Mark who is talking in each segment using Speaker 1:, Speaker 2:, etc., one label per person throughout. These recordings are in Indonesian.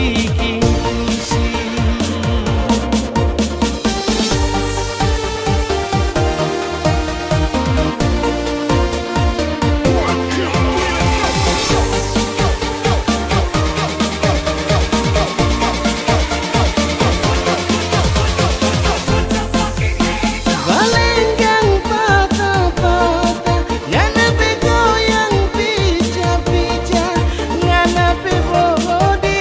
Speaker 1: bikin pusing. Balenggang patah-patah, nganape goyang pica-pica, nganape bodi.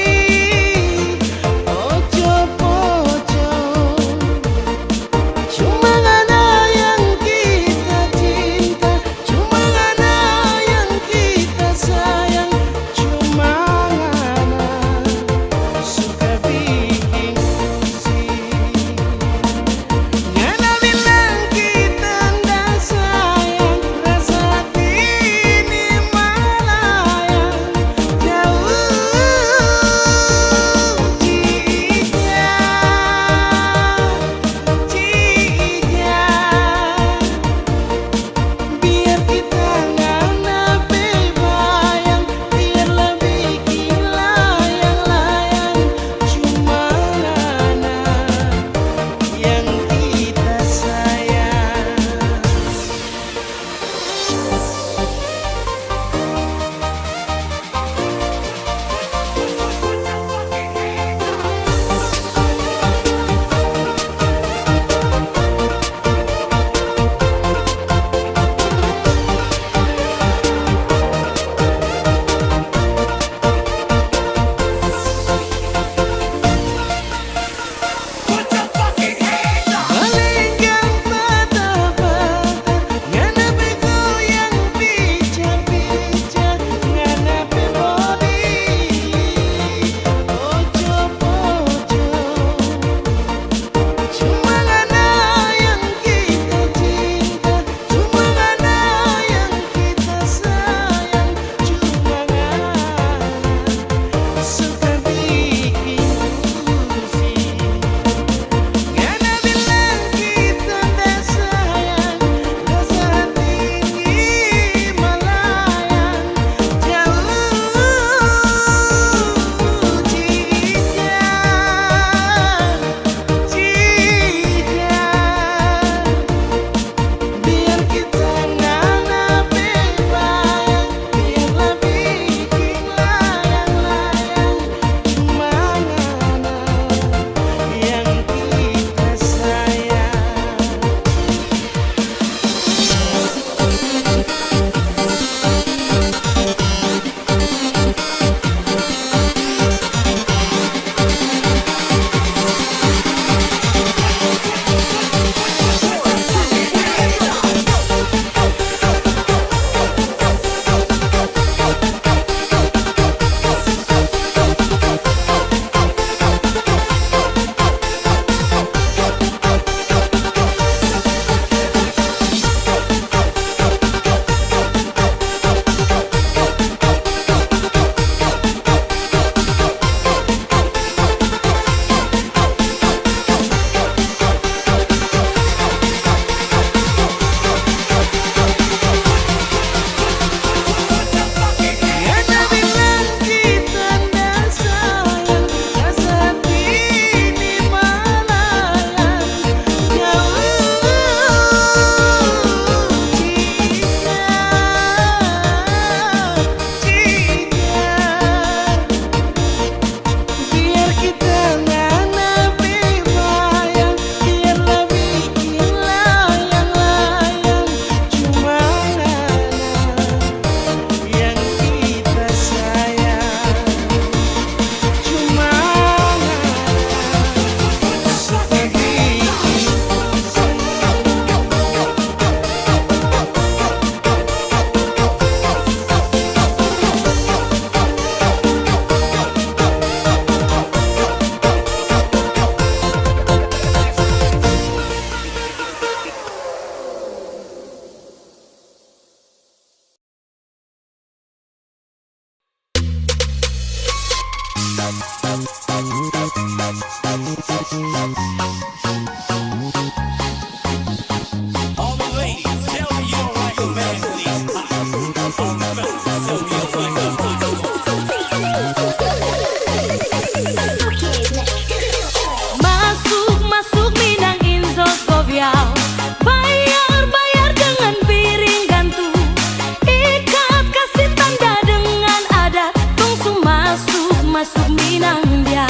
Speaker 2: Minang dia.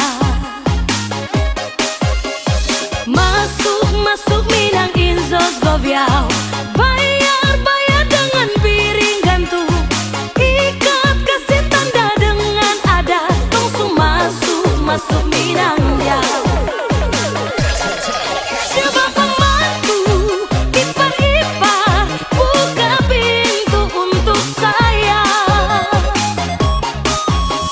Speaker 2: Masuk Minang Inzos Goviao. Bayar dengan piring gantung. Ikat kasih tanda dengan adat. Langsung masuk Minang dia. Siapa pembantu ipar-ipar, buka pintu untuk saya.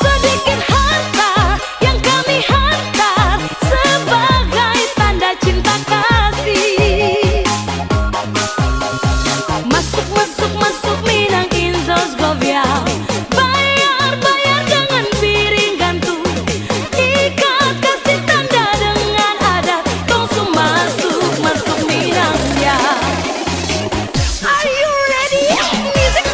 Speaker 2: Sedikit harta yang kami hantar sebagai tanda cinta kasih. Masuk Minang Inzos Goviao. Bayar dengan piring gantung. Ikat kasih tanda dengan adat. Langsung masuk Minang ya. Are you ready? Music.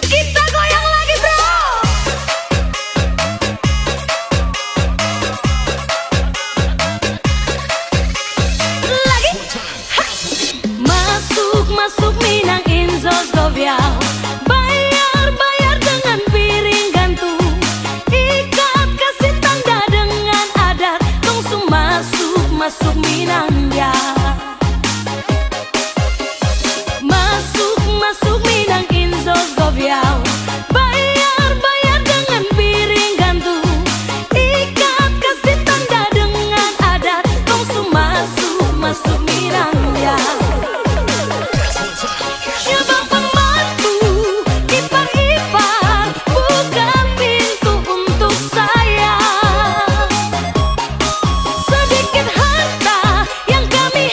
Speaker 2: Kita goyang lagi bro. Lagi. Masuk Minang Inzos Goviao. Bayar dengan piring gantung. Ikat kasih tanda dengan adat. Langsung masuk Minang ya. Masuk Minang Inzos Goviao. Bayar dengan piring gantung. Ikat kasih tanda dengan adat. Langsung masuk Minang ya. Siapa pembantu ipar-ipar, buka pintu untuk saya. Sedikit harta yang kami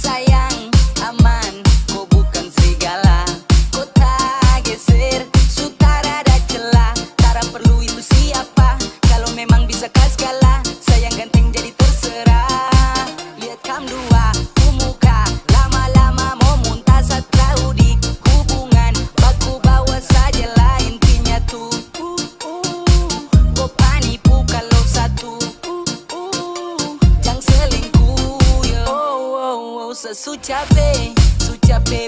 Speaker 2: Sayang, aman, kau bukan serigala. Kau tak geser, sutara ada celah. Tak perlu itu siapa, kalau memang bisa kas kalah. Sayang ganteng jadi terserah. Lihat kam dua, muka lama-lama mau muntah saat tahu di hubungan. Baku bawa saja lah intinya tuh. Kau panipu kalau satu. Jangan selingkuh yo. Su capek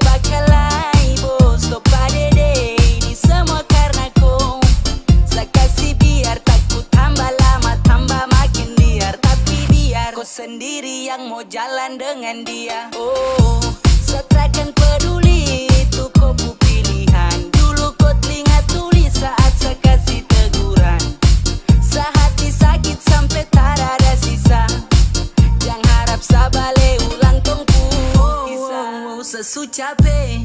Speaker 2: bakalai bos to padede. Ini semua karena kau. Saya kasih biar takut tambah lama tambah makin liar. Tapi biar kau sendiri yang mau jalan dengan dia. Saya takkan peduli itu kau pu pilihan. Dulu kau telinga tulis saat saya kasih teguran. Sehati sakit sampai tak ada sisa. Jangan harap saya balik ulang tongku kisah. Sesu capek,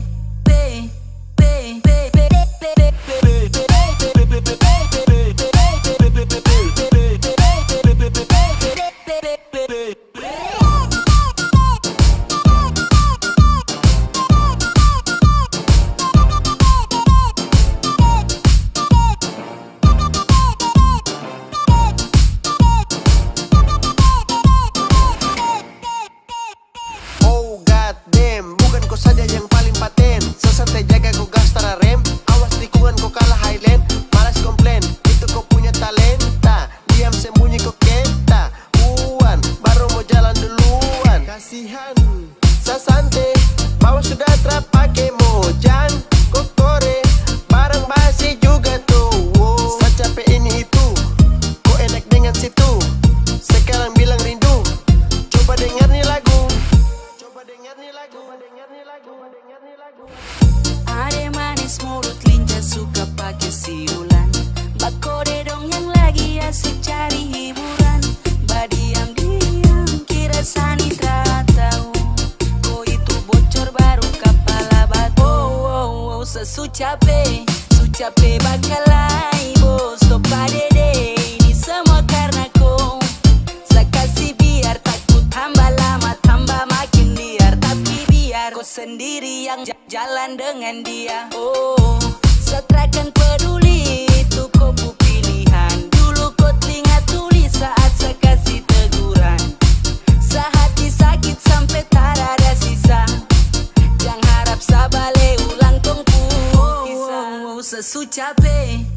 Speaker 3: Oh god damn, bukan kau saja yang paling paten. Sesantai jaga kau gas tara rem. Awas tikungan kau kalah highland. Malas komplain, itu kau punya talenta. Diam sembunyi kau kenta. Uan, baru mau jalan duluan. Kasihan, sasante, bawa sudah terpakai mojan. Kau kore, barang basi juga tuh. Saya capek ini itu, kau enak dengan situ. Sekarang bilang rindu, coba dengar nih lagu.
Speaker 2: Ade manis mulut lincah suka pakai siulan. Bakode dong yang lagi asik cari hiburan. Badiam-diam kira Sani tak tahu. Kau itu bocor baru kepala batu. Sesu capek bakalai bos to padede. Ini semua karena kau. Saya kasih biar takut tambah lama tambah makin liar. Tapi biar kau sendiri yang jalan dengan dia. Saya takkan peduli itu kau pu pilihan. Dulu kau telinga tulis saat saya kasih teguran. Sehati sakit sampai tak ada sisa. Jangan harap saya balik ulang tongku kisah. Sesu capek,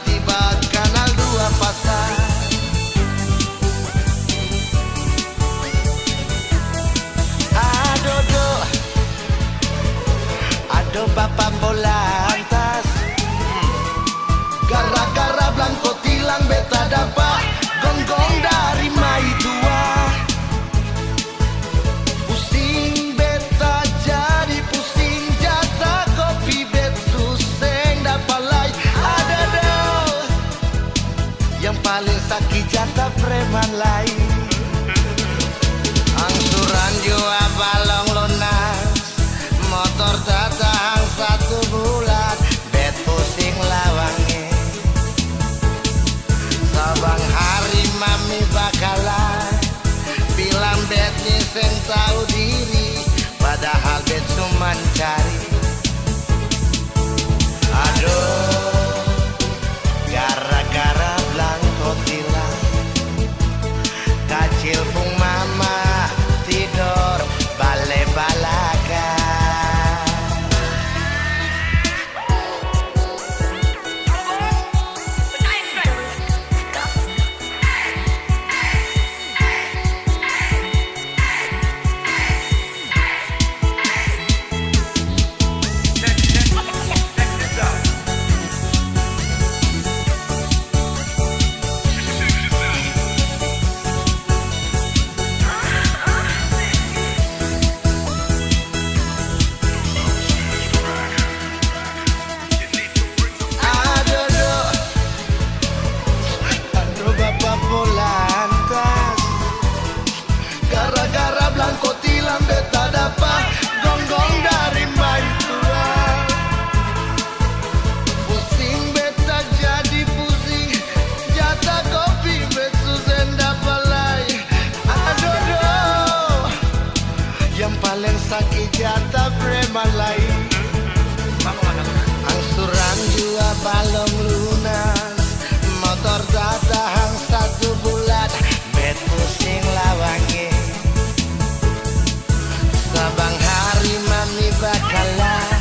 Speaker 3: tiba-tiba kanal dua pasang. Ado bapak bola lantas, gara-gara Blanco tilang beta dapat gonggong dari mai tua. Pusing beta jadi pusing, jasa kopi bet suseng dapat lai. Ada dong yang paling sakit jatah preman lain. Angsuran jua balong lunas, motor tak tahan 1 bulan, bet pusing lawange. Sabang hari mami bakalan bilang bet nyiseng tahu diri, padahal bet cuma cari. Aduh, gara-gara Blanco tilang, kacil pung mama tidur bale-balaga. Gara-gara Blanco tilang beta dapat gonggong dari mai tua. Pusing beta jadi pusing, jatah kopi bet susah dapat lai. Aduh, yang paling sakit jatah preman lain. Angsuran jua balong lunas, motor tak tahan 1 bulan, bet pusing lawange. Sabang hari mami bakalan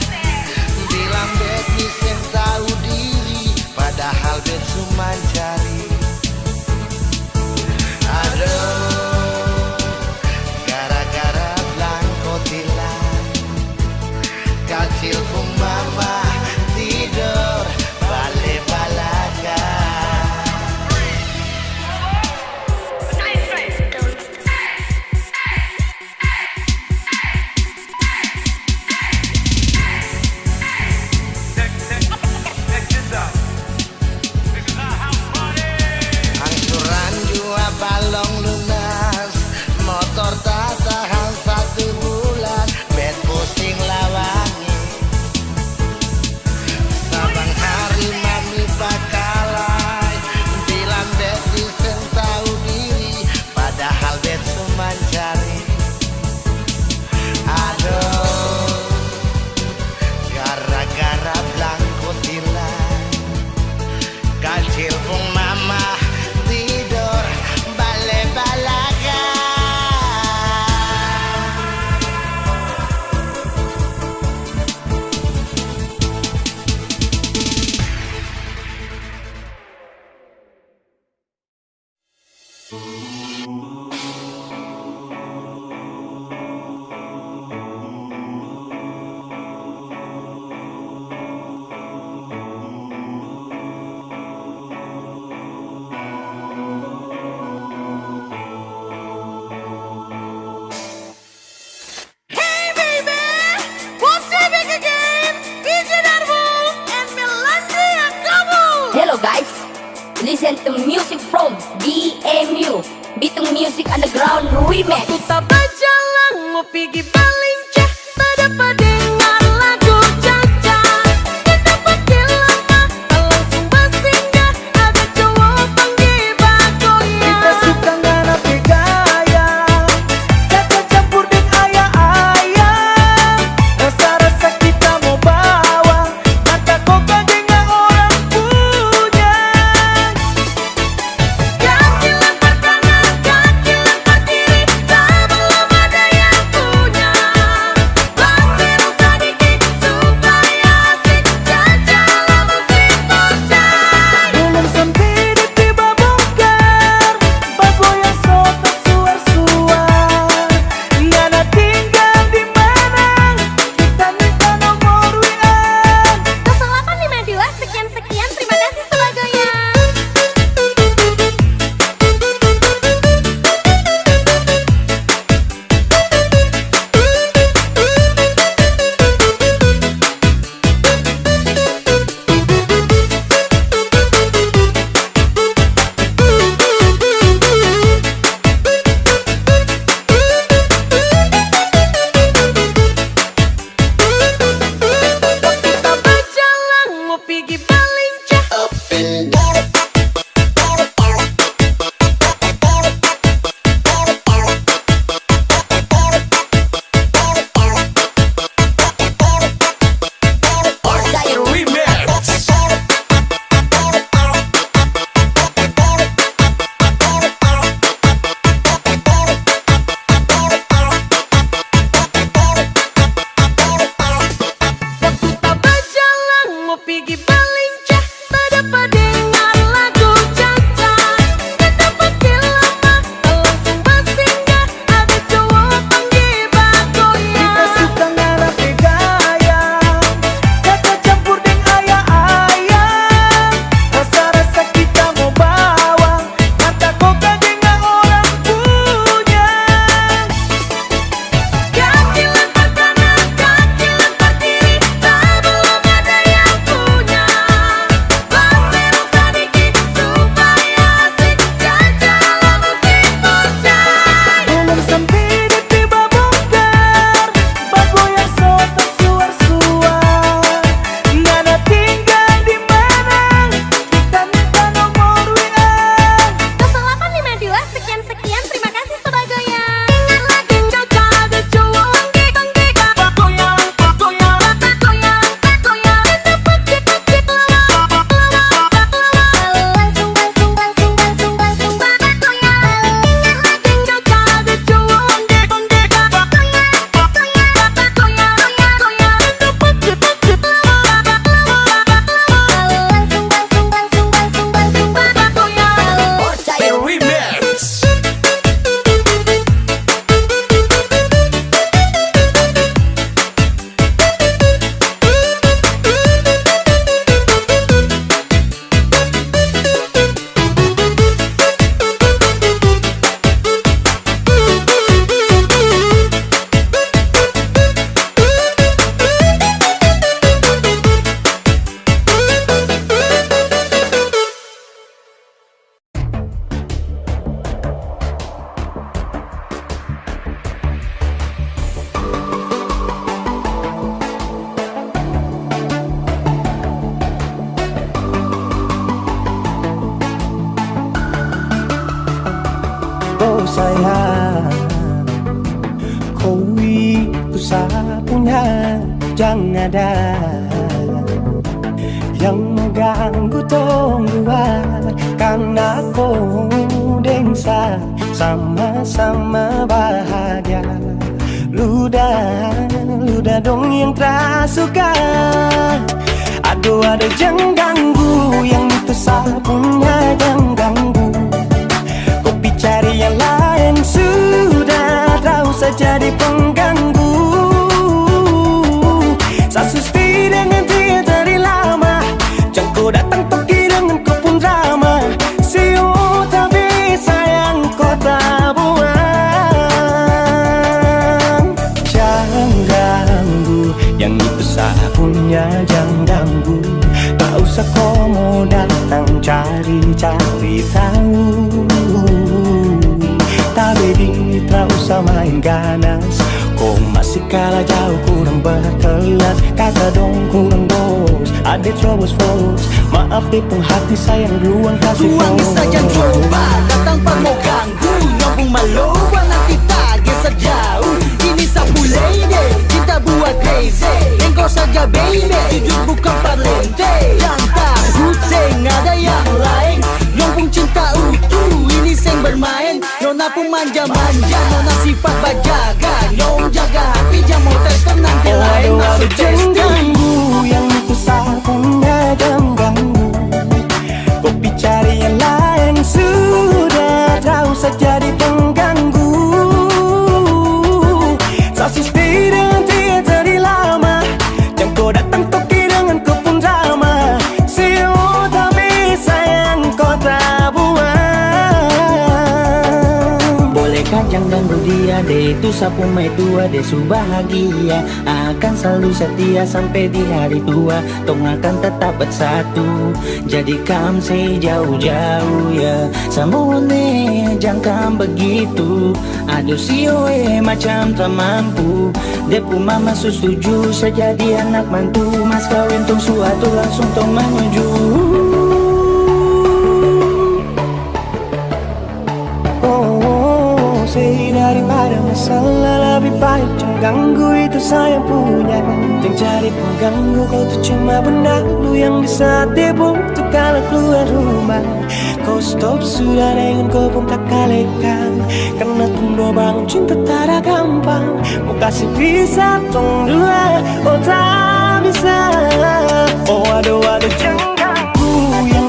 Speaker 3: bilang bet nyiseng tahu diri, padahal bet cuma cari. Aduh, gara-gara Blanco tilang, kacil pung mama tidur bale-balaga. Angsuran jua balong lunas, motor tak tahan 1 bulan, bet pusing lawangi. Sabang hari mami bakalan bilang bet nyiseng tahu diri, padahal bet cuma cari. Aduh, gara-gara Blanco tilang, kacil pung mama tidur bale-balaga.
Speaker 2: Hey baby, what's your big again? DJ Darboz and Melandria Kamu.
Speaker 4: Hello guys, listen to music from BMU, Bitung Music Underground Remix.
Speaker 2: Aku tak berjalan mau pergi balincah, tak dapat dengar lagu Caca. Kita pakai lama, langsung bersinggah, ada cowok panggil bagoya.
Speaker 1: Kita suka ngana gaya, Caca campur dengan ayah-ayah. Rasa-rasa kita mau bawa, mata kau dengan orang punya.
Speaker 2: Kaki lempar kanan, kaki lempar kiri, tak belum ada yang punya.
Speaker 5: sayang, kau itu satunya, jangan ada yang mengganggu tong dua, karena kau dengsa sama-sama bahagia. Luda dong yang tersuka. Aduh ada jangan ganggu, yang itu sapunya jangan ganggu. Kopi cari yang lain sudah, tahu saja di pengganggu. Sasusti dengan dia dari lama, jangan datang pergi dengan kau pun drama. Siu tapi sayang kau tak buang. Jangan ganggu, yang itu sapunya jangan ganggu. Tak usah kau mau datang cari-cari tahu. Tapi tak usah main ganas, kau masih kalah jauh, kurang berkelas. Kata dong kurang dos, ada terobos fos. Maaf deh penghati sayang ruang kasih fos.
Speaker 1: Tuangi saja coba, datang pak mau ganggu. Nyambung maloba nanti tagih sejauh. Ini sapu lady, cinta buat crazy. Engkau saja baby, jujur bukan parlente. Yang takut seng ada yang lain. Nyambung cinta utuh, ini seng bermain. Nona pun manja-manja, nona sifat bajaga. Nyong jaga hati, jamu tes tenang ke lain. Masuk
Speaker 5: Jangan
Speaker 1: testi.
Speaker 5: ganggu, yang itu sapunya jangan ganggu. Kopi cari yang lain sudah, tahu saja di pengganggu. Sasusti dengan dia dari lama, jangan kau datang toki dengan kau pun drama. Siu tapi sayang kau tak buang.
Speaker 6: Bolehkah jangan ganggu dia deh, itu sapu mai tua deh su bahagia. Akan selalu setia sampai di hari tua, tong akan tetap bersatu. Jadi kam say jauh-jauh ya, samone jangan begitu. Aduh sioe macam tak mampu, depu mama setuju saja dia anak mantu. Mas kawin tong suatu langsung tong menuju.
Speaker 5: Daripada masalah lebih baik jangan ganggu, itu saya punya. Jangan cari pengganggu, kau tuh cuma benar. Lu yang bisa tipu tuh kalau keluar rumah. Kau stop sudah dengan kau pun tak kalekan. Karena tunggu bangun cinta tak ada gampang. Mau kasih bisa tong dua, oh tak bisa. Oh aduh jangan ganggu, yang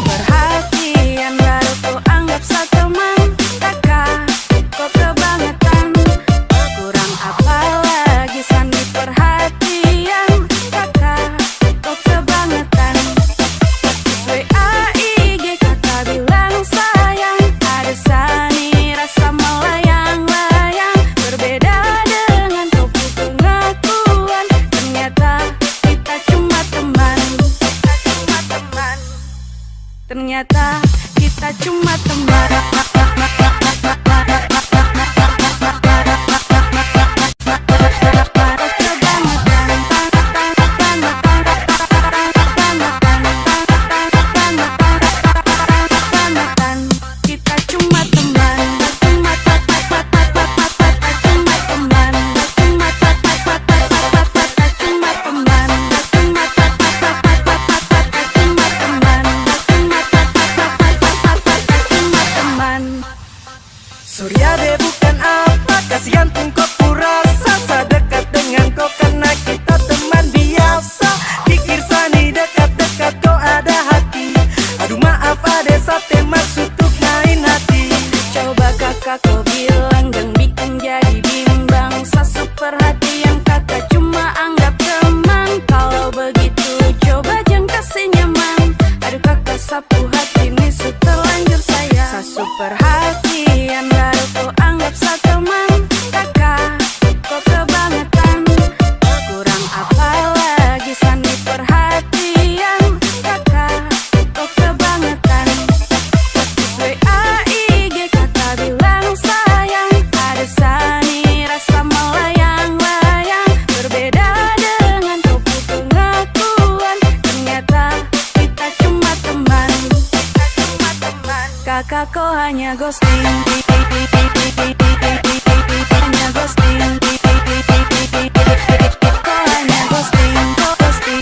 Speaker 2: Perhatian baru ku anggap seteman. Kakak, kok kebangetan. Kurang apa lagi sandi perhatian. Kakak, kok kebangetan. WA IG kakak bilang sayang. Ada sani rasa melayang-layang. Berbeda dengan topu pengakuan. Ternyata kita cuma teman. Ternyata kita cuma teman. Kita cuma teman.
Speaker 5: Surya deh bukan apa, kasihan pun kau kurasa. Sedekat dengan kau karena kita teman biasa. Pikir sani dekat-dekat kau ada hati. Aduh maaf ada sate maksud untuk main hati.
Speaker 2: Coba kakak kau bilang dan bikin jadi bimbang. Sasu perhatian kakak cuma anggap teman. Kalau begitu coba jangan kasih nyaman. Aduh kakak sapu hati ini su terlanjur sayang. Sasu perhatian baru kau anggap seteman. Kakak kok kebangetan. Kurang apa lagi sandi perhatian. Kakak kok kebangetan. WA IG kakak bilang sayang. Ada sani rasa melayang-layang. Berbeda dengan topu pengakuan. Ternyata kita cuma teman. Kakak kok hanya ghosting. Hanya ghosting. Kok hanya ghosting. Ghosting.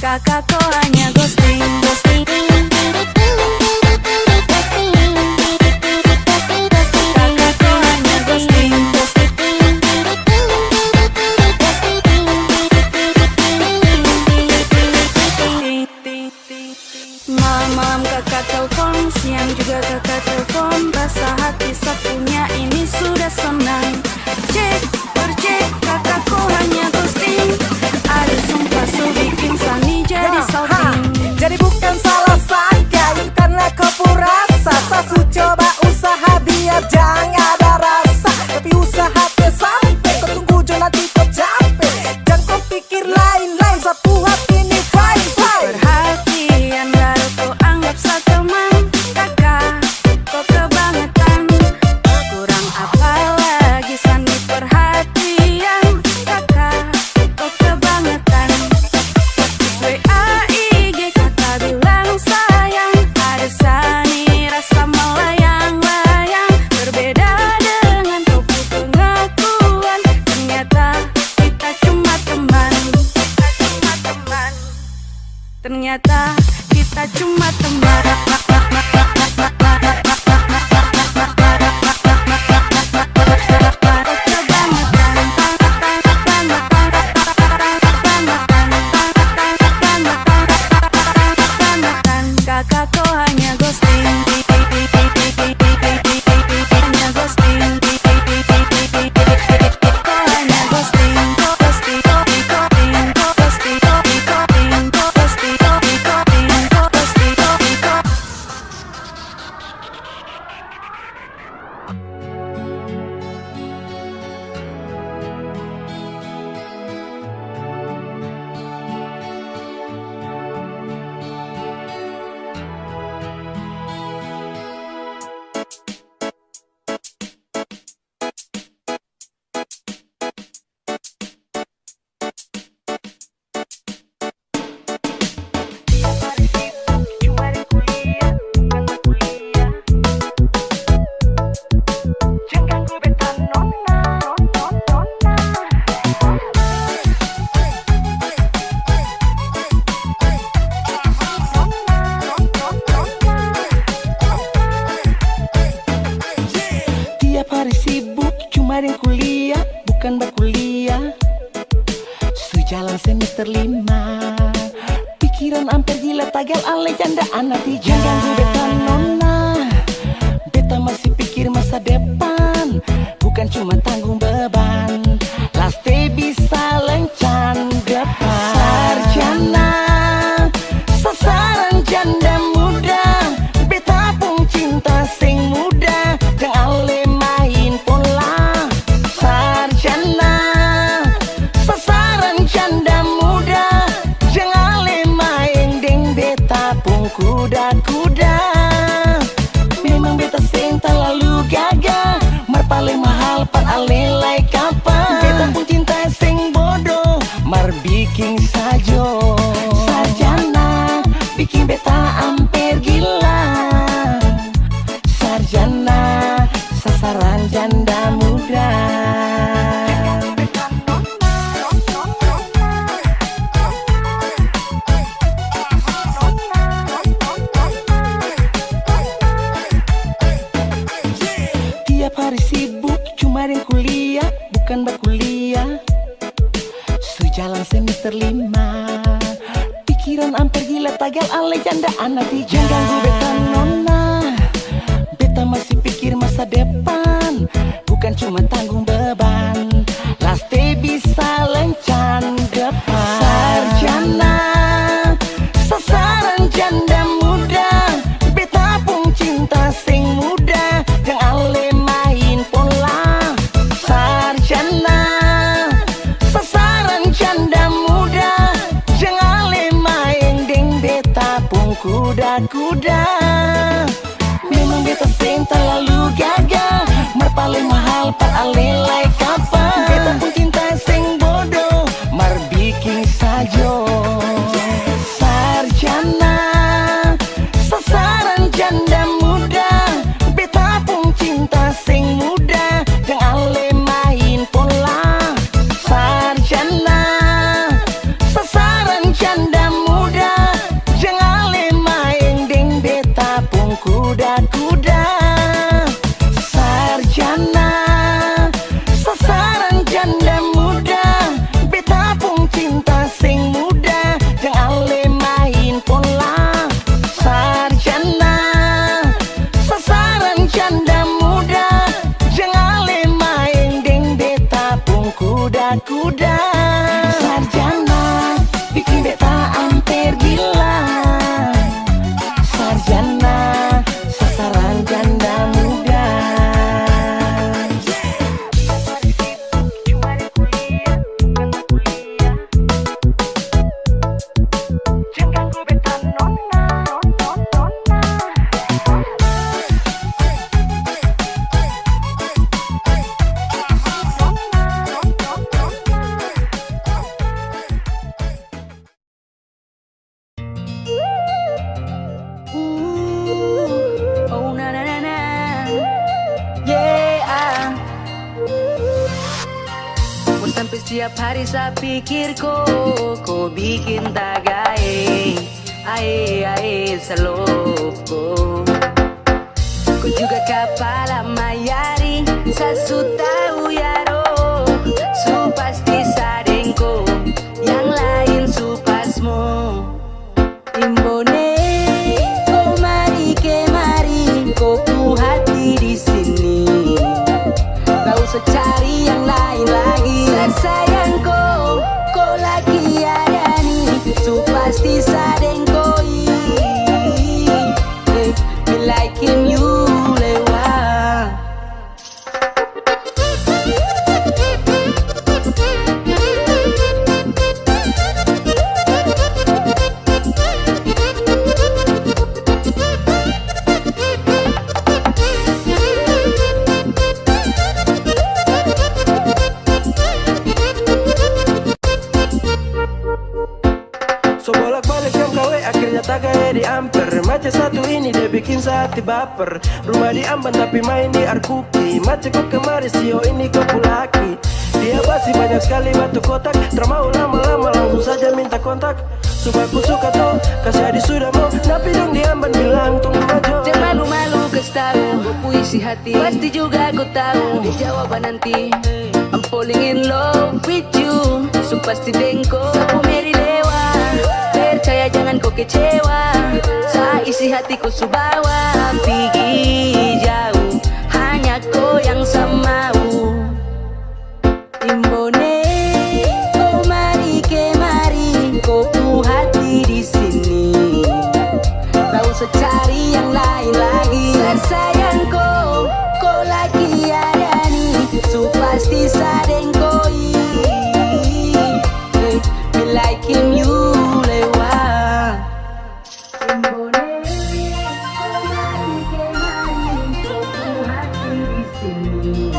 Speaker 2: Kakak kok hanya ghosting. Kakak kok hanya ghosting. Malam-malam kakak telepon, siang juga kakak telepon. Rasa hati satunya ini sulit.
Speaker 6: kuliah, sejalan semester 5. Pikiran hampir gila tagal ale janda anak di jangan ganggu beta nona. Beta masih pikir masa depan, bukan cuma tanggung beban. Last day bisa lencan depan. Sarjana, sasaran janda muda. Beta pun cinta sing muda, jangan ale main pola. Sarjana, sasaran janda muda, jangan ale main deng beta pun kuda-kuda. Memang beta sing terlalu gagah, mar paling mahal pan ale like apa. Beta pun cinta sing bodoh, mar bikin sajo. Sarjana, bikin beta hampir gila. Sarjana, sasaran janda muda. Tiap hari sibuk cuma ring kuliah, bukan berkuliah. Sejalan semester 5. Pikiran hampir gila tagal ale janda anak di jangan ganggu beta nona. Beta masih pikir masa depan, bukan cuma tanggung beban. Last day bisa lencan depan. Sarjana, sasaran janda muda. Beta pun cinta sing muda, jangan ale main pola. Sarjana, sasaran janda muda, jangan ale main deng beta pun kuda-kuda. Memang beta sing terlalu gagah, mar paling mahal par ale like apa. Beta pun cinta sing bodoh, mar bikin sajo. Sarjana, sasaran janda muda. Beta pun cinta sing muda, jangan ale main pola. Sarjana, sasaran janda muda, jangan ale main deng beta pun kuda-kuda. Sarjana, sasaran janda muda. Beta pun cinta sing muda, jangan ale main pola. Sarjana, sasaran janda muda, jangan ale main deng beta pun kuda-kuda. Sarjana, bikin beta hampir gila. Sarjana, sasaran janda muda. Jangan ganggu beta nona.
Speaker 2: Oh na na na na, yeah. Pun sampai setiap hari saya pikir kau bikin tagai, ae seloko. Kau juga kepala mayari, sasu tahu yaro, su pasti sadengko, yang lain su pasmo. Imbone, kau mari kemari, kau ku hati di sini. Gak usah cari yang lain lagi. Sayangku, kau lagi ada nih, su pasti sadengkoi. Me liking you lewat.
Speaker 5: So bolak-balik jam KW akhirnya tak kayak di Amper. Macet satu ini dia bikin hati baper. Rumah di Amban tapi main di Arkuki. Macet kok kemari sio ini kok pulaki. Dia pasti banyak sekali batu kotak. Termau lama-lama langsung saja minta kontak. Supaya ku suka tuh kasih adi sudah mau. Tapi dong di Amban bilang tunggu aja.
Speaker 2: Jangan malu-malu kasih tahu, gue puisi hati. Pasti juga aku tahu, di jawaban nanti. falling in love with you. So pasti dengko sapu meri lewa. Percaya jangan kau kecewa. Sa isi hatiku subawa. Pergi jauh, hanya kau yang sama mau. Imbone, oh mari kemari, kau pu hati di sini. Tak usah cari yang lain lagi. Tersayangku, kau lagi ada nih. So pasti sadengkoi. Me like him you lewat. Imbone, oh mari kemari, kau pu hati di sini.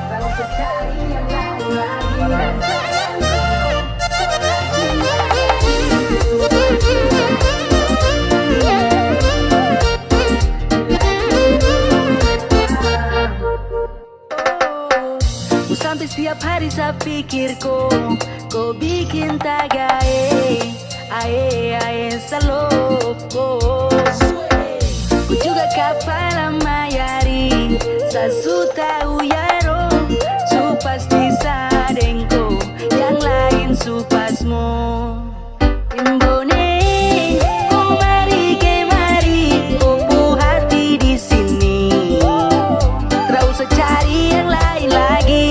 Speaker 2: Tak usah cari yang lain lagi. Sampai setiap hari saya pikir kau bikin tagae, ae saloko. Ku juga kapal mayari, sasuta uyaro, su pasti sadengko, yang lain su pasmo. Imbone, kau mari kemari, kau pu hati di sini. Tak usah cari yang lain lagi.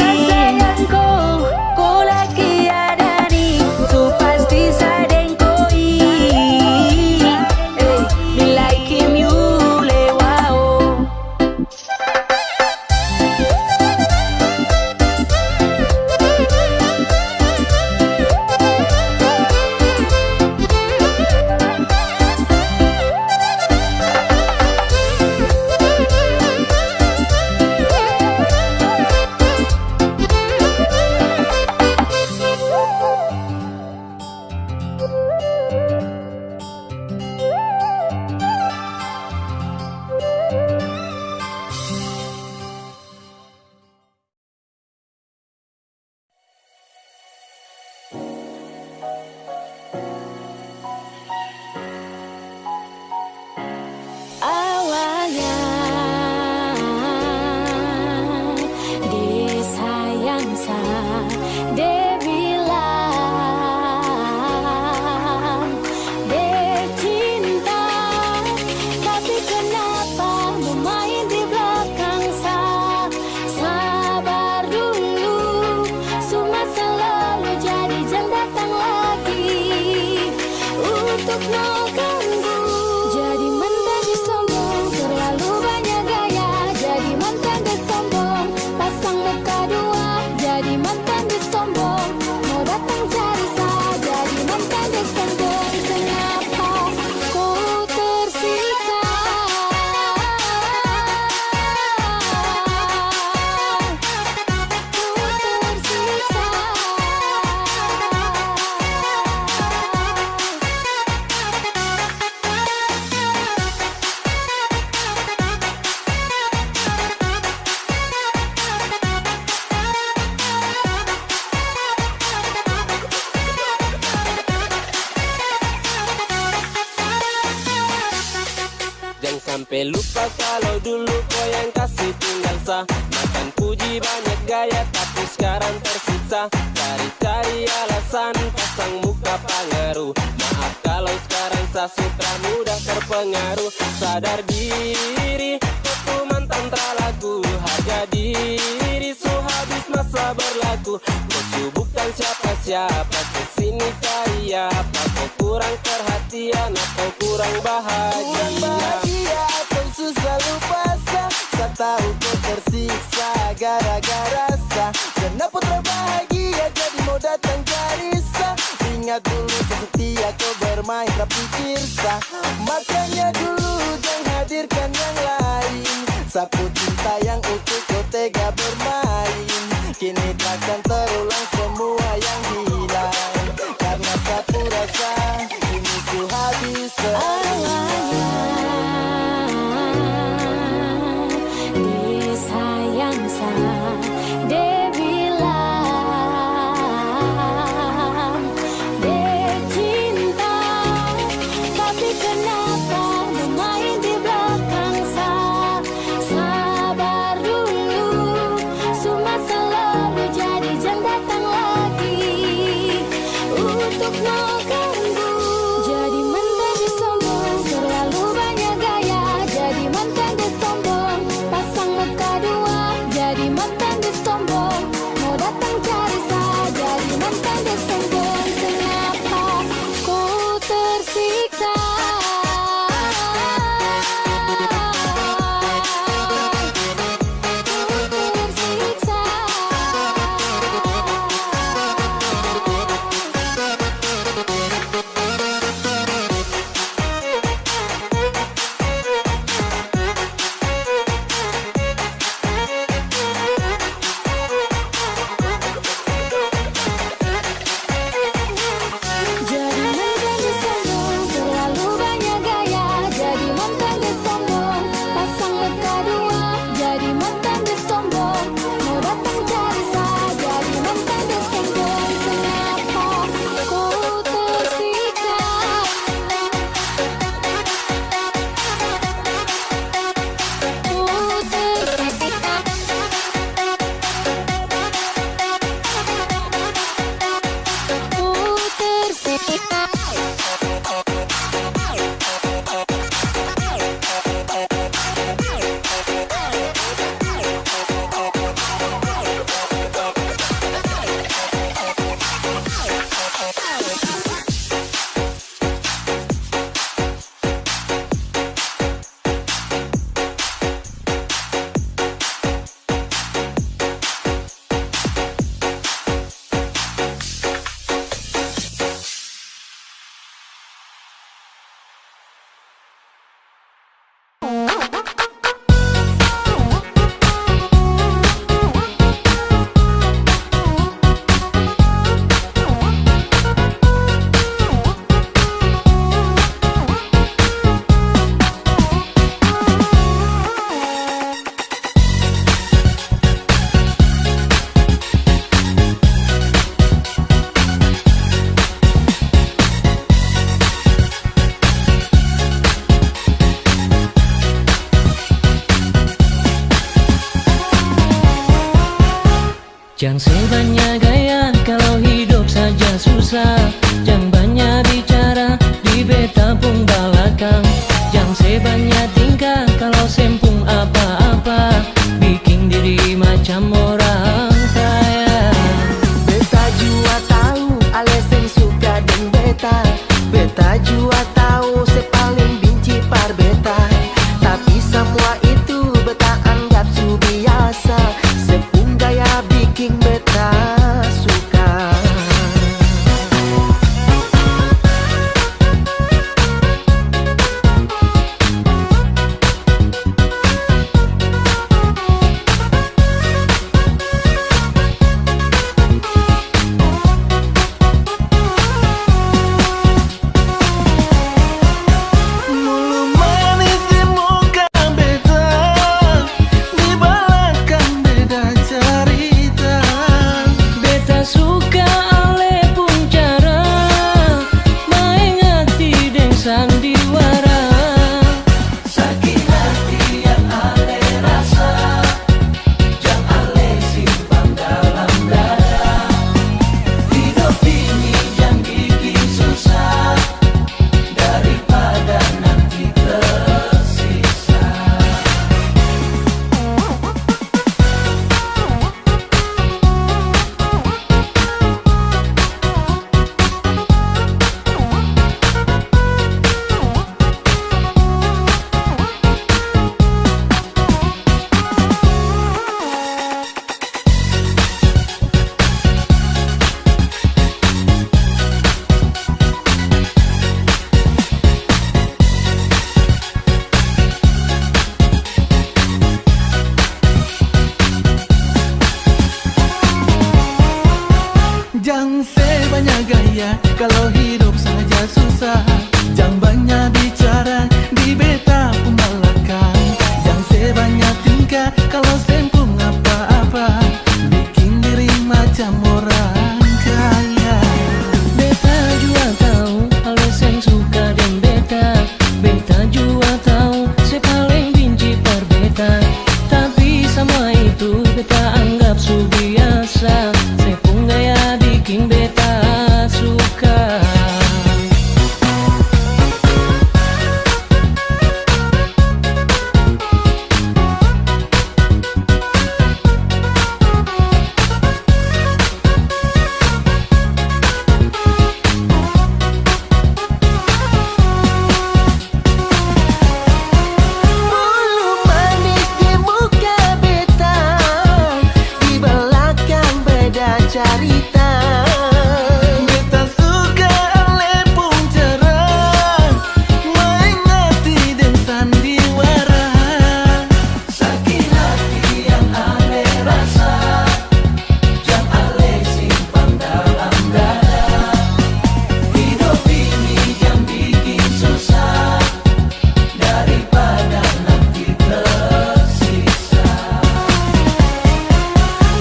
Speaker 7: Sampai lupa kalau dulu kau yang kasih tinggal sah. Makan puji banyak gaya tapi sekarang tersiksa. Cari-cari alasan pasang muka pengaruh. Maaf kalau sekarang saya sutra mudah terpengaruh. Sadar diri kau mantan terlaku. Harga diri so habis masa berlaku. Kau bukan siapa-siapa kesini cari apa. Kau kurang perhatian atau kurang bahagia
Speaker 3: atau susah lupa saya tahu kau tersiksa gara-gara sah. Kenapa terbahagia jadi mau datang cari sah. Ingat dulu setia kau bermain tapi kirsa. Makanya dulu jangan hadirkan yang lain. Sapu cinta yang utuh kau tega bermain. Kini takkan terulang semua yang hilang. Karena sapu rasa ini su habis
Speaker 8: disayang sa dia bilang dia cinta, tapi kenapa bermain di belakang sa. Sabar dulu, semua selalu
Speaker 9: Jangan sebanyak gaya kalau hidup saja susah. Jangan banyak bicara di beta pun belakang. Jangan sebanyak tingkah kalau sempung apa-apa, bikin diri macam orang kaya.
Speaker 5: Beta jua tahu alasan suka dan beta. Beta jua tahu sepaling benci par beta. Tapi semua itu beta anggap su biasa. Sepung gaya bikin beta suka. Mulu manis di muka beta, di belakang beda cerita.
Speaker 9: Beta suka ale pun cara main hati deng sandiwara.
Speaker 6: Sakit hati yang ale rasa, yang ale simpan dalam dada. Hidup ini yang bikin susah, daripada nanti tersiksa.
Speaker 5: Jangan sebanyak gaya kalau hidup saja susah. Jangan banyak bicara di beta pun belakang. Jangan sebanyak tingkah kalau sempung apa-apa, bikin diri macam orang kaya.
Speaker 9: Beta jua tahu alasan suka dan beta. Beta jua tahu sepaling benci par beta. Tapi semua itu beta anggap su biasa. Sepung gaya bikin beta suka.
Speaker 5: Mulu manis di muka beta, di belakang beda cerita. Beta suka ale pun cara main hati dan sandiwara.
Speaker 6: Sakit hati yang ale rasa, yang ale simpan dalam dada. Hidup ini yang bikin susah, daripada nanti tersiksa.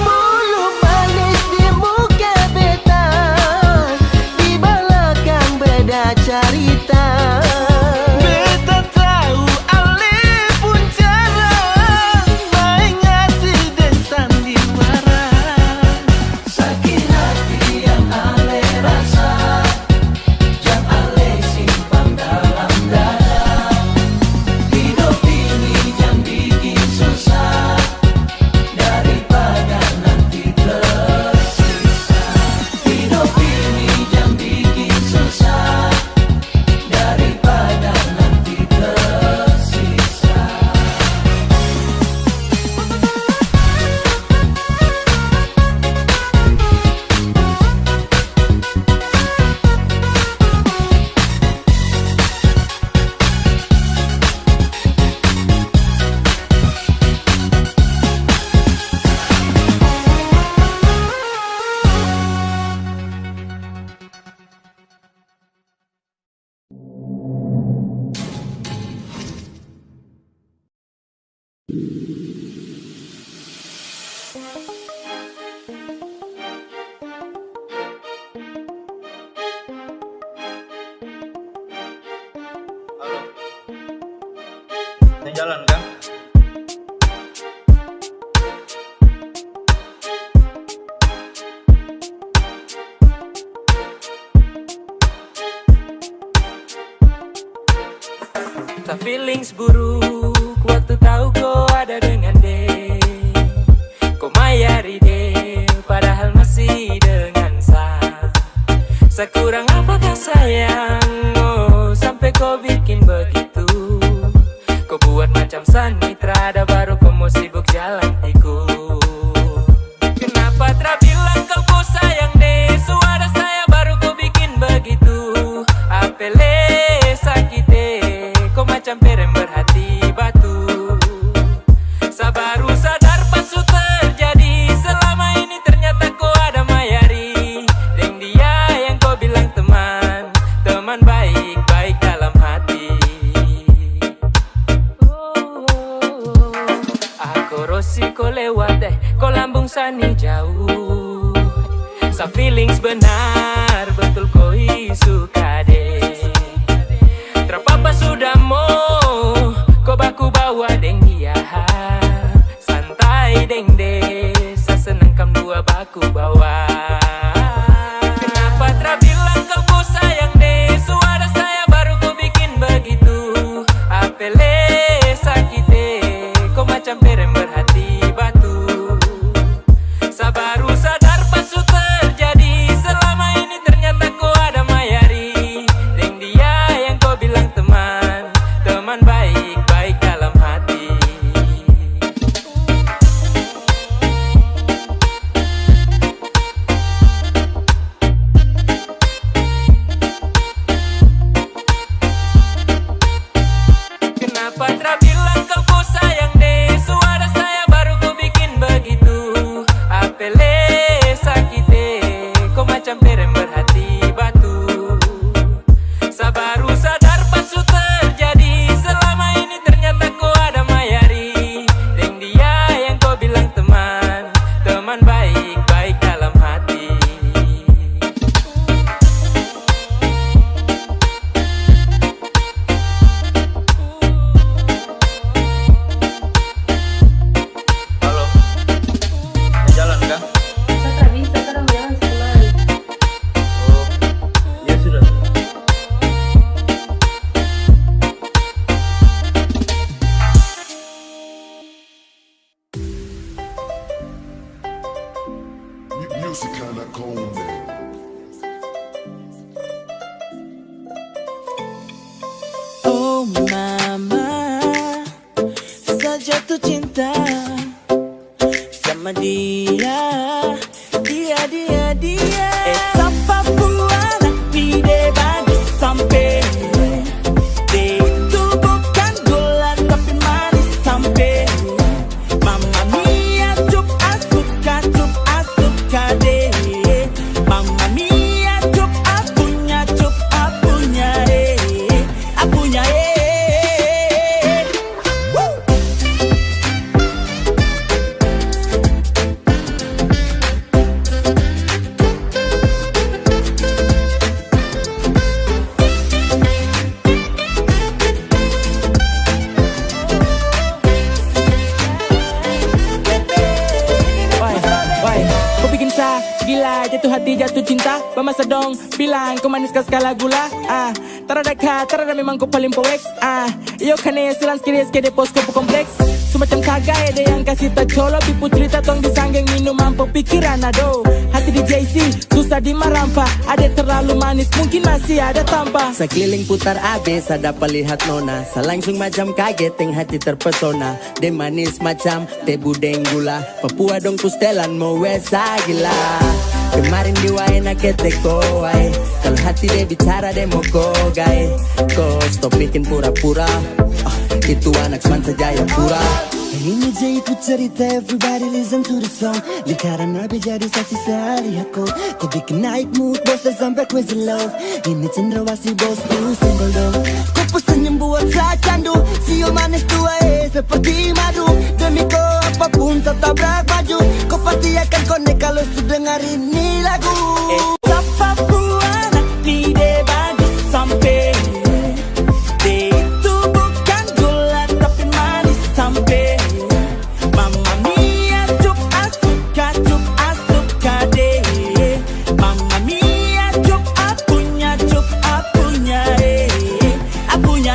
Speaker 5: Mulu manis di muka beta, di belakang beda cerita. Beta tahu ale pun cara main hati dan sandiwara.
Speaker 6: Sakit hati yang ale rasa, yang ale simpan dalam dada. Hidup ini yang bikin susah, daripada nanti tersiksa. Hidup ini yang bikin susah, daripada nanti tersiksa.
Speaker 10: Halo. 在 jalan kan? Sa feelings buruk waktu tahu kau ada dengan dia. Kau mayari dia padahal masih dengan sa kurang apakah sayang, oh sampai kau bikin begitu. Kau buat macam sanitra, ada baru kau mau sibuk jalan tikung. Kenapa tak bilang kau sayang deh, suara saya baru kau bikin begitu. Apele sakit deh, kau macam perem berhati batu. Sabaru sadar pas su terjadi, selama ini ternyata kau ada mayari. Deng dia yang kau bilang teman, teman baik-baik dalam hati. Aku rosi kau lewat deh, kau lambung sani jauh. Sa feelings benar, betul kau suka deh. Terpapa sudah mau, kau baku bawa deng dia. Santai deng deh, sa seneng kam dua baku bawa. Kenapa tak bilang kau sayang deh, suara saya baru kau bikin begitu. Apele sakit deh, kau macam perem berhati batu. Sabaru sadar pas su terjadi, selama ini ternyata kau ada mayari. Deng dia yang kau bilang teman, teman baik-baik dalam hati. Kenapa tak bilang kau sayang deh, suara saya baru kau bikin begitu. Apele sakit deh, kau macam perem berhati batu. Sabaru sadar pas su terjadi, selama ini ternyata kau ada mayari. Deng dia yang kau bilang teman, teman baik-baik dalam hati. Halo, jalan kah?
Speaker 8: Saya tak bisa, kadang jalan sekolah.
Speaker 10: Oh, ya sudah.
Speaker 11: Music kinda cold.
Speaker 1: Oh mama, saya jatuh cinta sama dia. Essa buana pide bagus sampai. Dia itu bukan gula tapi manis sampai. Mamma mia, cup asuka deh. Mamma mia, cup apunya apunya Woo! Why? Kau bikin sa gila, jatuh hati, jatuh cinta. Pemasa dong, bilang kau manis kah skala gula. Tarada memang kau paling poeks. Iyo kane silang skiri de pos kau kompleks. Semacam kagak ada yang kasih tak colo. Pipu cerita tong disanggeng minuman pikiran ado. Hati di JC, susah dimarampa. Ada terlalu manis, mungkin masih ada tanpa.
Speaker 12: Sekeliling putar abis, ada pelihat nona. Selangsung macam kaget, yang hati terpesona. De manis macam teh budeng gula. Papua dong kustelan mau wesa gila. Kemarin diwain akete koai. Kalau hati de bicara de mau kogai. Kau stop bikin pura-pura. Itu anak semansa jaya pura.
Speaker 1: Ini jaiku cerita, everybody listen to the song. Lingkaran nabi jadi saksi sehari aku. Kau bikin naik mood, bos dan sampai crazy love. Ini cendrawasih bos tuh single dong. Kau pesan yang buat saya candu. Sio manis tua seperti madu. Demi kau apapun tetap baju. Kau pasti akan connect kalau sudah dengar ini lagu. Sapa buana pide bagus sampai. Dia itu bukan gula tapi manis sampai. Mamma mia, cup asuka deh. Mamma mia, cup apunya apunya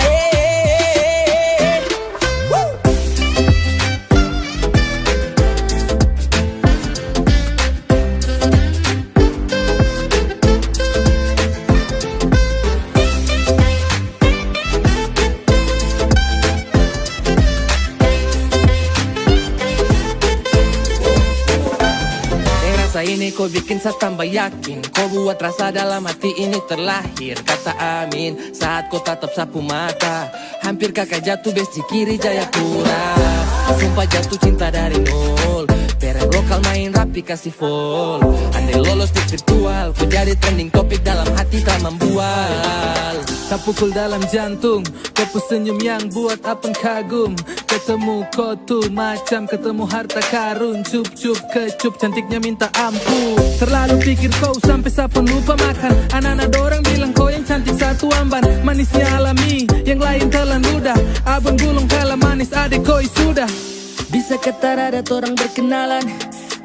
Speaker 13: bikin saya tambah yakin. Kau buat rasa dalam hati ini terlahir. Kata amin saat kau tatap sapu mata. Hampir kakak jatuh besti kiri Jayapura. Sumpah jatuh cinta dari nol. Perem lokal main rapi kasih full. Andai lolos di virtual, kau jadi trending topik dalam hati tak membual.
Speaker 14: Tak pukul dalam jantung, kau senyum yang buat apeng kagum. Ketemu kau tuh macam ketemu harta karun. Cup-cup kecup cantiknya minta ampun. Terlalu pikir kau sampai saya pun lupa makan. Anak-anak dorang bilang kau yang cantik satu amban. Manisnya alami, yang lain telan ludah. Abang gulung kalah manis adik koi sudah.
Speaker 9: Bisa kata ada orang berkenalan,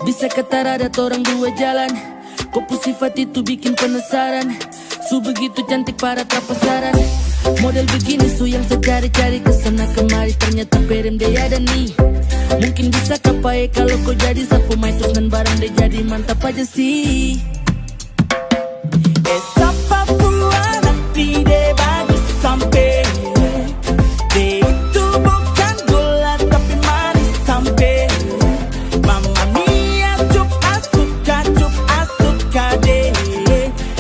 Speaker 9: bisa kata ada orang dua jalan. Kau sifat itu bikin penasaran. Su begitu cantik para trapasaran. Model begini su yang saya cari-cari kesana kemari. Ternyata perem dia ada nih. Mungkin bisa kapai kalau kau jadi sapu main terus dan barang dia jadi mantap aja sih.
Speaker 6: Esa Papua nanti deh bagus sampai. Dia itu bukan gula tapi manis sampai. Mama mia cup asuka deh.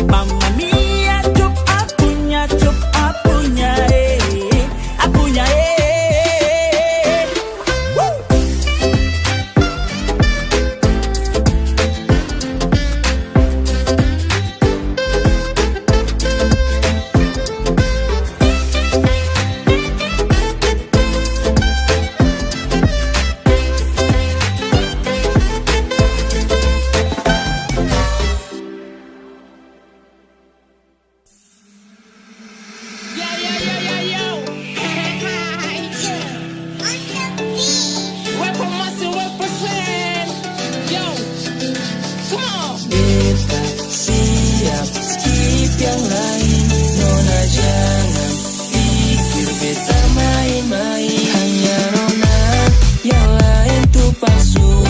Speaker 6: Mama mia cup apunya apunya Woo! Beta siap skip yang lain. Nona jangan pikir beta main-main. Hanya Nona yang lain tuh palsu.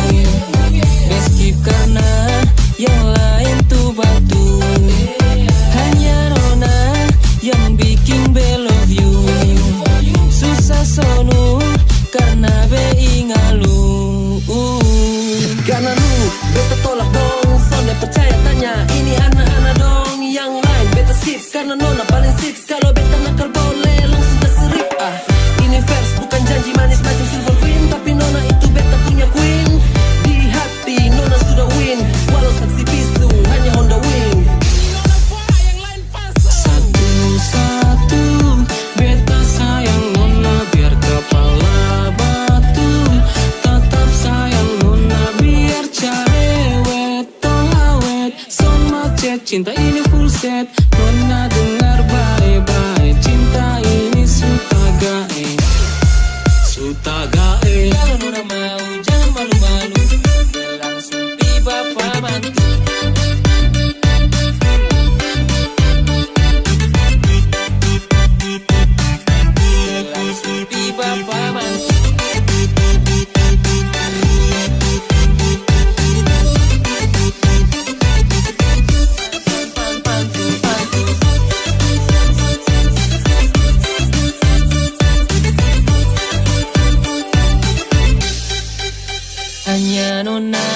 Speaker 6: Skip karena yang lain tuh batu. Hanya Nona yang bikin be love you. Susah sonu karena be ingalu. Karena lu beta tolak dong. Sonde percaya tanya ini anak-anak dong. Yang lain beta skip karena Nona paling sip. Kalau beta nakal boleh langsung terserip. Ini verse bukan janji manis macam Silver Queen. Tapi Nona itu beta punya queen. Di hati Nona sudah win. Walau saksi bisu hanya Honda Wing. Satu-satu beta sayang Nona biar kepala batu. Tetap sayang Nona biar cerewet tong awet. Son macet cinta ini full set. Nona dengar baik-baik. Cinta ini sutagae. Kalau Nona mau jangan malu-malu. Langsung di bapak mantu. Langsung di bapak mantu. Hanya Nona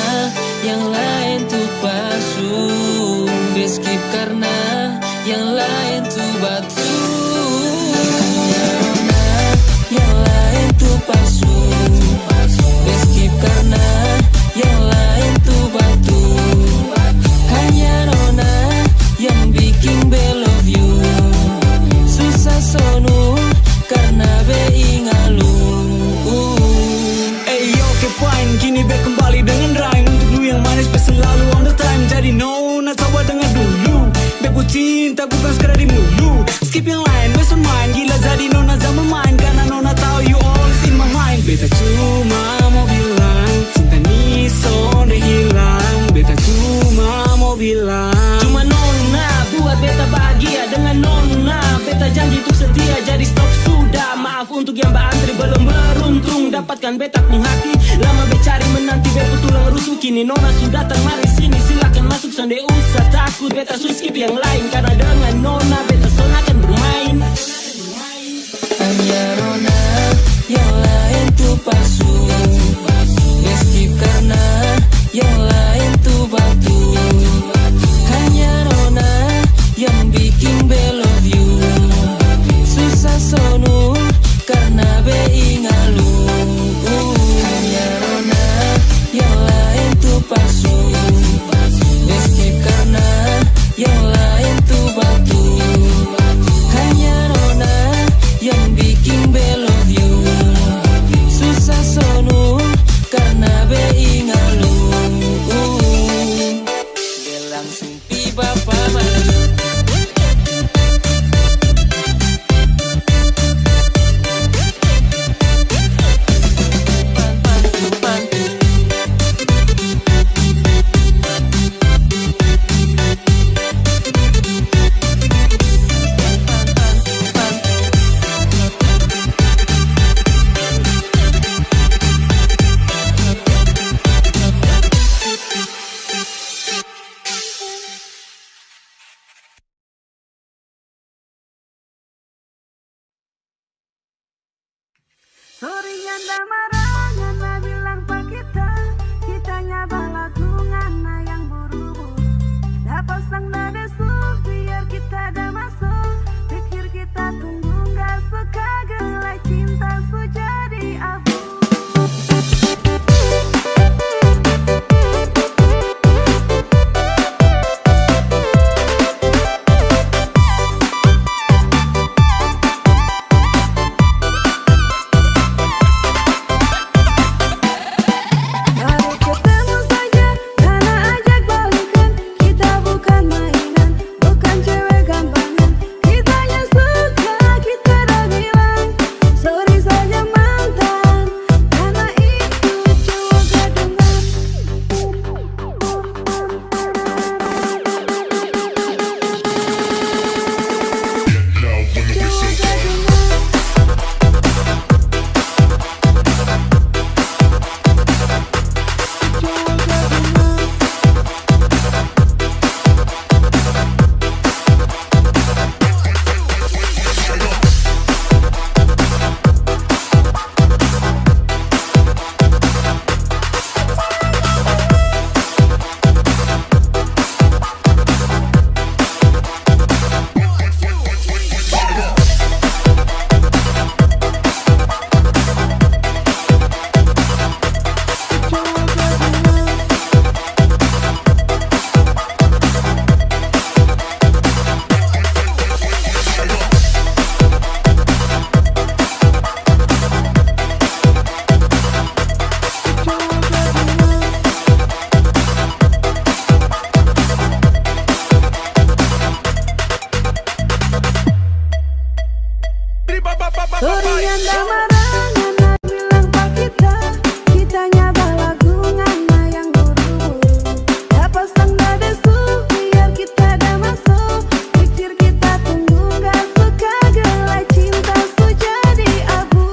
Speaker 6: yang lain tuh palsu. Skip karena yang lain tuh batu. Hanya Nona yang lain tuh palsu. Skip karena yang lain tuh batu. Hanya Nona yang bikin be love you. Susah sonu karena be ingalu. Fine, kini back kembali dengan rhyme. Untuk lu yang manis be selalu on the time. Jadi Nona coba dengar dulu. Back ku cinta bukan sekadar di mulu. Skip yang lain, best on mine. Gila jadi Nona zaman main. Karena Nona tahu you always in my mind. Beta cuma mau bilang cinta ni sonde hilang. Beta cuma mau bilang cuma Nona buat beta bahagia. Dengan Nona beta janji untuk setia. Jadi stop sudah. Maaf untuk yang berantri belum beruntung dapatkan beta pun hati. Lama becari menanti beta tulang rusuk. Kini Nona sudah datang mari sini. Silakan masuk sonde usah takut. Beta skip yang lain. Karena dengan Nona beta son akan bermain. Hanya Nona yang lain tuh palsu. Skip karena yang lain tuh batu.
Speaker 13: sumpi bapa mana.
Speaker 15: Sorry nyanda marah, nyanda bilang pak kita, kitanya balagungan yang buru-buru. Dapat sang desu biar kita ada masuk, pikir kita tunggu nggak suka gelai cinta su jadi abu. Sorry nyanda marah, nyanda bilang pak kita, kitanya balagungan yang buru-buru. Dapat sang desu biar kita ada masuk, pikir kita tunggu nggak suka gelai cinta su jadi abu.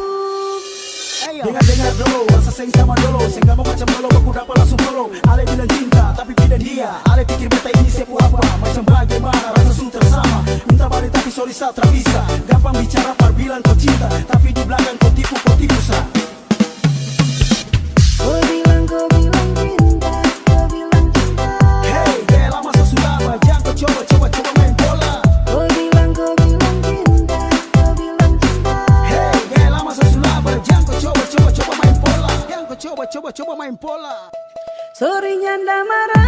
Speaker 16: Dengar dulu, rasa sayang sama dulu, saya nggak mau macam dulu, aku dapat langsung follow. Ale bilang cinta, tapi tidak dia. Ale pikir beta ini siapa apa, macam bagaimana rasa su tersama. Minta balik tapi sorry sa tak bisa. Gampang bicara par bilang kau cinta, tapi di belakang kau tipu sa.
Speaker 15: Kau bilang cinta, kau bilang cinta.
Speaker 16: Hey, bela masa sudah jangan kau coba main bola.
Speaker 15: Kau bilang cinta, kau bilang cinta.
Speaker 16: Hey, bela masa sudah jangan kau coba main bola. Jangan kau coba main bola.
Speaker 15: Sorry nyanda marah.